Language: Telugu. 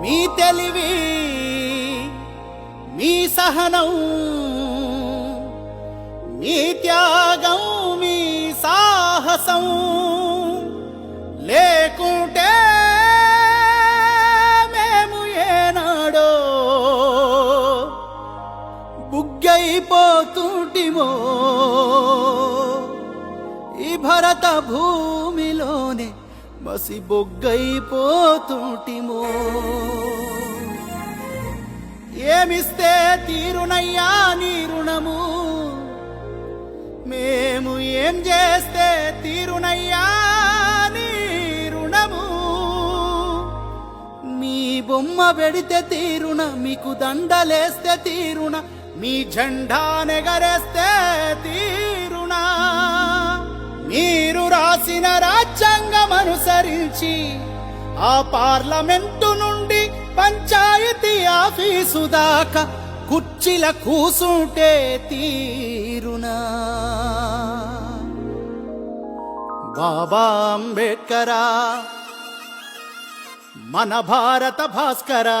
మీ తెలివి మీ సహనం మీ త్యాగం మీ సాహసం లేకుంటే మేము ఏనాడో బుగ్గైపోతుంటిమో ఈ భరత భూమిలోనే మసి బొగ్గైపోతుంటిమో ఏమిస్తే తీరునయ్యా నీ రుణము మేము ఏం చేస్తే తీరునయ్యా నీ రుణము మీ బొమ్మ పెడితే తీరున మీకు దండలేస్తే తీరున మీ జెండా నెగరేస్తే తీరునా మీరు రాసిన రాజ్యాంగం అనుసరించి ఆ పార్లమెంటు నుండి పంచాయతీ ఆఫీసు దాకా కుర్చీల కూసుంటే తీరునా బాబా అంబేడ్కరా మన భారత భాస్కరా